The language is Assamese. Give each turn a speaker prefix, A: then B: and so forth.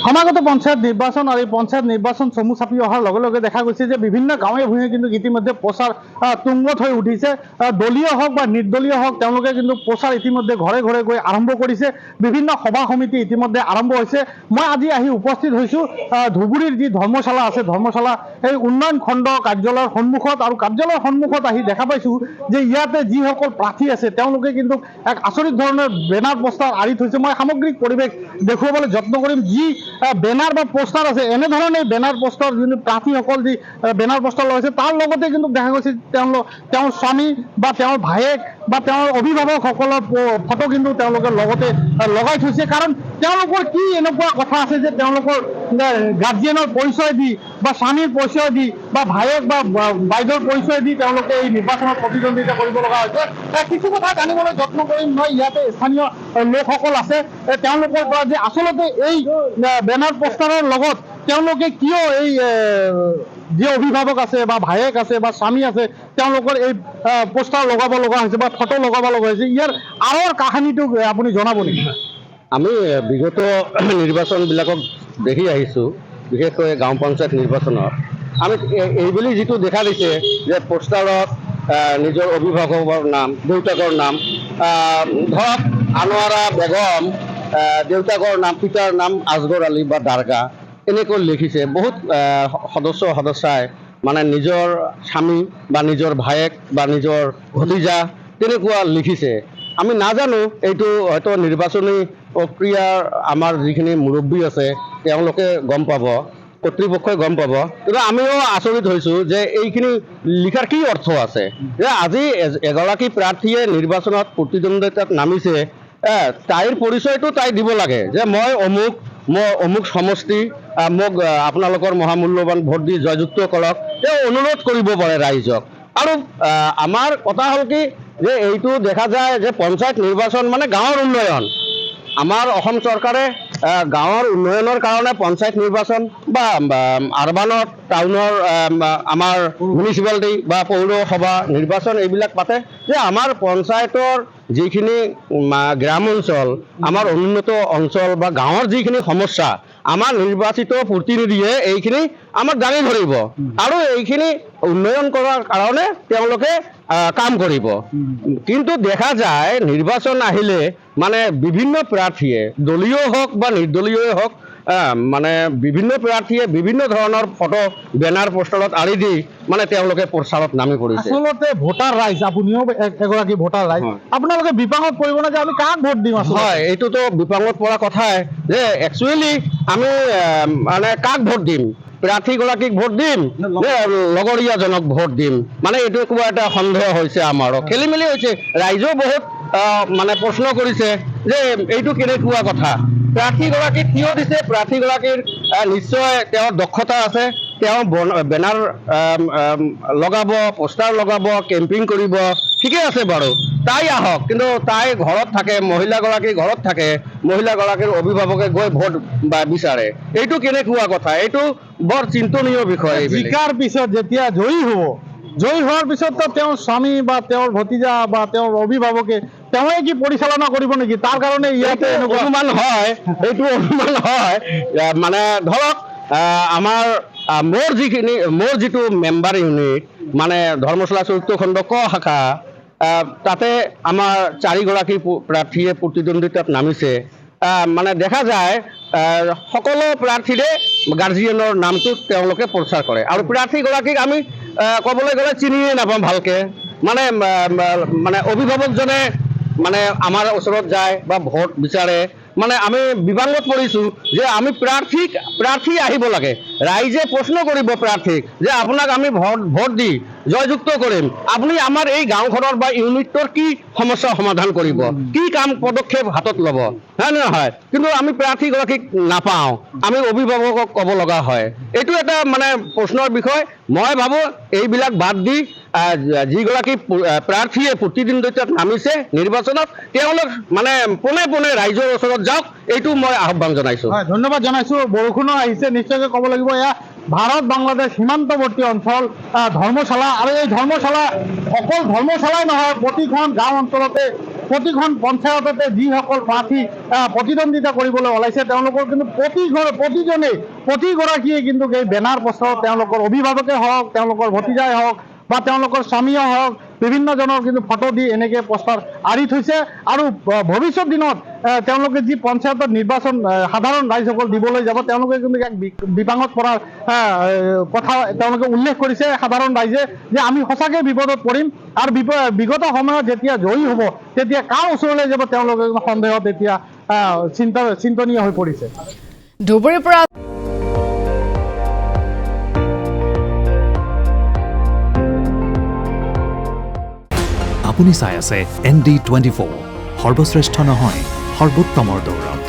A: সমাগত পঞ্চায়ত নিৰ্বাচন আৰু এই পঞ্চায়ত নিৰ্বাচন চমু চাপি অহাৰ লগে লগে দেখা গৈছে যে বিভিন্ন গাঁৱে ভূঞে কিন্তু ইতিমধ্যে প্ৰচাৰ তুংগত হৈ উঠিছে। দলীয় হওক বা নিৰ্দলীয় হওক তেওঁলোকে কিন্তু প্ৰচাৰ ইতিমধ্যে ঘৰে ঘৰে গৈ আৰম্ভ কৰিছে। বিভিন্ন সভা সমিতি ইতিমধ্যে আৰম্ভ হৈছে। মই আজি আহি উপস্থিত হৈছোঁ ধুবুৰীৰ যি ধৰ্মশালা আছে, ধৰ্মশালা এই উন্নয়ন খণ্ড কাৰ্যালয়ৰ সন্মুখত, আৰু কাৰ্যালয়ৰ সন্মুখত আহি দেখা পাইছোঁ যে ইয়াতে যিসকল প্ৰাৰ্থী আছে তেওঁলোকে কিন্তু এক আচৰিত ধৰণৰ বেনাৰ পোষ্টাৰ আঁৰি থৈছে। মই সামগ্ৰিক পৰিৱেশ দেখুৱাবলৈ যত্ন কৰিম। যি বেনাৰ বা পোষ্টাৰ আছে, এনেধৰণে বেনাৰ পোষ্টাৰ যোনটো প্ৰাৰ্থীসকল যি বেনাৰ পোষ্টাৰ লগাইছে তাৰ লগতে কিন্তু দেখা গৈছে তেওঁৰ স্বামী বা তেওঁৰ ভায়েক বা তেওঁৰ অভিভাৱকসকলৰ ফটো কিন্তু তেওঁলোকে লগতে লগাই থৈছে। কাৰণ তেওঁলোকৰ কি এনেকুৱা কথা আছে যে তেওঁলোকৰ গাৰ্জিয়ানৰ পৰিচয় দি বা স্বামীৰ পৰিচয় দি বা ভায়েক বা বাইদেউৰ পৰিচয় দি তেওঁলোকে এই নিৰ্বাচনত প্ৰতিদ্বন্দ্বিতা কৰিব লগা হৈছে। কিছু কথা জানিবলৈ যত্ন কৰিম। মই ইয়াতে স্থানীয় লোকসকল আছে, তেওঁলোকৰ পৰা যে আচলতে এই বেনাৰ পোষ্টাৰৰ লগত তেওঁলোকে কিয় এই যি অভিভাৱক আছে বা ভায়েক আছে বা স্বামী আছে তেওঁলোকৰ এই পোষ্টাৰ লগাব লগা হৈছে বা ফটো লগাব লগা হৈছে, ইয়াৰ আঁৰৰ কাহিনীটো আপুনি জনাব নেকি?
B: আমি বিগত নিৰ্বাচনবিলাকক দেখি আহিছোঁ, বিশেষকৈ গাঁও পঞ্চায়ত নিৰ্বাচনত আমি এইবুলি যিটো দেখা দিছে যে পোষ্টাৰত নিজৰ অভিভাৱকৰ নাম, দেউতাকৰ নাম, ধৰক আনোৱাৰা বেগম, দেউতাকৰ নাম, পিতাৰ নাম আজগৰ আলী বা দাৰগা, এনেকৈ লিখিছে। বহুত সদস্যাই মানে নিজৰ স্বামী বা নিজৰ ভায়েক বা নিজৰ ভতিজা তেনেকুৱা লিখিছে। আমি নাজানো এইটো হয়তো নিৰ্বাচনী প্ৰক্ৰিয়াৰ আমাৰ যিখিনি মুৰব্বী আছে তেওঁলোকে গম পাব, কৰ্তৃপক্ষই গম পাব। কিন্তু আমিও আচৰিত হৈছোঁ যে এইখিনি লিখাৰ কি অৰ্থ আছে যে আজি এগৰাকী প্ৰাৰ্থীয়ে নিৰ্বাচনত প্ৰতিদ্বন্দ্বিতাত নামিছে, তাইৰ পৰিচয়টো তাই দিব লাগে যে মই অমুক সমষ্টি, মোক আপোনালোকৰ মহামূল্যৱান ভোট দি জয়যুক্ত কৰক, তেওঁ অনুৰোধ কৰিব পাৰে ৰাইজক। আৰু আমাৰ কথা হ'ল কি যে এইটো দেখা যায় যে পঞ্চায়ত নিৰ্বাচন মানে গাঁৱৰ উন্নয়ন। আমাৰ অসম চৰকাৰে গাঁৱৰ উন্নয়নৰ কাৰণে পঞ্চায়ত নিৰ্বাচন বা আৰবানত টাউনৰ আমাৰ মিউনিচিপালিটি বা পৌৰসভা নিৰ্বাচন এইবিলাক পাতে যে আমাৰ পঞ্চায়তৰ যিখিনি গ্ৰাম অঞ্চল, আমাৰ অনুন্নত অঞ্চল বা গাঁৱৰ যিখিনি সমস্যা আমাৰ নিৰ্বাচিত প্ৰতিনিধিয়ে এইখিনি আমাক দাঙি ধৰিব আৰু এইখিনি উন্নয়ন কৰাৰ কাৰণে তেওঁলোকে কাম কৰিব। কিন্তু দেখা যায় নিৰ্বাচন আহিলে মানে বিভিন্ন প্ৰাৰ্থীয়ে দলীয় হওক বা নিৰ্দলীয় হওক মানে বিভিন্ন প্ৰাৰ্থীয়ে বিভিন্ন ধৰণৰ ফটো বেনাৰ পোষ্টাৰত আঁৰি দি মানে তেওঁলোকে প্ৰচাৰত নামি পৰিছে।
A: আচলতে ভোটাৰ ৰাইজ, আপুনিও এগৰাকী ভোটাৰ ৰাইজ, আপোনালোকে বিপাঙত পৰিব না যে আমি কাক ভোট দিম?
B: হয়, এইটোতো বিপাঙত পৰা কথাই যে একচুৱেলি আমি মানে কাক ভোট দিম, প্ৰাৰ্থীগৰাকীক ভোট দিম নে লগৰীয়াজনক ভোট দিম, মানে এইটো কিবা এটা সন্দেহ হৈছে। আমাৰো খেলি মেলি হৈছে। ৰাইজেও বহুত মানে প্ৰশ্ন কৰিছে যে এইটো কেনেকুৱা কথা, প্ৰাৰ্থীগৰাকীক কিয় দিছে, প্ৰাৰ্থীগৰাকীৰ নিশ্চয় তেওঁৰ দক্ষতা আছে, তেওঁ বেনাৰ লগাব, পোষ্টাৰ লগাব, কেম্পিং কৰিব, ঠিকে আছে বাৰু, তাই আহক। কিন্তু তাই ঘৰত থাকে, মহিলাগৰাকী ঘৰত থাকে, মহিলাগৰাকীৰ অভিভাৱকে গৈ ভোট বিচাৰে, এইটো কেনেকুৱা কথা? এইটো বৰ চিন্তনীয় বিষয়।
A: জিকাৰ পিছত যেতিয়া জয়ী হোৱাৰ পিছততো তেওঁৰ স্বামী বা তেওঁৰ ভতিজা বা তেওঁৰ অভিভাৱকে তেওঁৱে কি পৰিচালনা কৰিব নেকি? তাৰ কাৰণে ইয়াতে
B: অনুমান হয়, এইটো অনুমান হয়। মানে ধৰক আমাৰ মোৰ যিটো মেম্বাৰ ইউনিট মানে ধৰ্মশালা চতুৰ্থ খণ্ড ক শাখা, তাতে আমাৰ 4গৰাকী প্ৰাৰ্থীয়ে প্ৰতিদ্বন্দ্বিতাত নামিছে। মানে দেখা যায় সকলো প্ৰাৰ্থীৰে গাৰ্জিয়ানৰ নামটো তেওঁলোকে প্ৰচাৰ কৰে আৰু প্ৰাৰ্থীগৰাকীক আমি ক'বলৈ গ'লে চিনিয়ে নাপাওঁ ভালকে। মানে অভিভাৱকজনে মানে আমাৰ ওচৰত যায় বা ভোট বিচাৰে, মানে আমি বিবাদত পৰিছোঁ যে আমি প্ৰাৰ্থী আহিব লাগে। ৰাইজে প্ৰশ্ন কৰিব প্ৰাৰ্থীক যে আপোনাক আমি ভোট দি জয়যুক্ত কৰিম, আপুনি আমাৰ এই গাঁওখনৰ বা ইউনিটৰ কি সমস্যা সমাধান কৰিব, কি কাম পদক্ষেপ হাতত ল'ব, হয় নে নহয়? কিন্তু আমি প্ৰাৰ্থীগৰাকীক নাপাওঁ, আমি অভিভাৱকক ক'ব লগা হয়। এইটো এটা মানে প্ৰশ্নৰ বিষয়। মই ভাবোঁ এইবিলাক বাদ দি যিগৰাকী প্ৰাৰ্থীয়ে প্ৰতিদ্বন্দ্বিতাত নামিছে নিৰ্বাচনত, তেওঁলোক মানে পোনে পোনে ৰাইজৰ ওচৰত যাওক, এইটো মই আহ্বান জনাইছোঁ।
A: ধন্যবাদ জনাইছোঁ। বৰষুণো আহিছে, নিশ্চয়কৈ ক'ব লাগিব এয়া ভাৰত বাংলাদেশ সীমান্তৱৰ্তী অঞ্চল ধৰ্মশালা। আৰু এই ধৰ্মশালা অকল ধৰ্মশালাই নহয়, প্ৰতিখন গাঁও অঞ্চলতে প্ৰতিখন পঞ্চায়ততে যিসকল প্ৰাৰ্থী প্ৰতিদ্বন্দ্বিতা কৰিবলৈ ওলাইছে তেওঁলোকৰ কিন্তু প্ৰতিগৰাকীয়ে কিন্তু এই বেনাৰ পষ্টৰত তেওঁলোকৰ অভিভাৱকে হওক, তেওঁলোকৰ ভতিজাই হওক বা তেওঁলোকৰ স্বামীয়ে হওক, বিভিন্নজনৰ কিন্তু ফটো দি এনেকৈ পষ্টাৰ আঁৰি থৈছে। আৰু ভৱিষ্যত দিনত তেওঁলোকে যি পঞ্চায়তত নিৰ্বাচন সাধাৰণ ৰাইজসকল দিবলৈ যাব, তেওঁলোকে কিন্তু এক বিপাঙত পৰাৰ কথা তেওঁলোকে উল্লেখ কৰিছে সাধাৰণ ৰাইজে, যে আমি সঁচাকৈ বিপদত পৰিম। আৰু বিগত সময়ত যেতিয়া জয়ী হ'ব তেতিয়া কাৰ ওচৰলৈ যাব তেওঁলোকে সন্দেহত এতিয়া চিন্তনীয় হৈ পৰিছে।
C: ধুবুৰীৰ পৰা
D: আপুনি চাই আছে ND24, সৰ্বশ্ৰেষ্ঠ নহয় সৰ্বোত্তমৰ দৌৰত।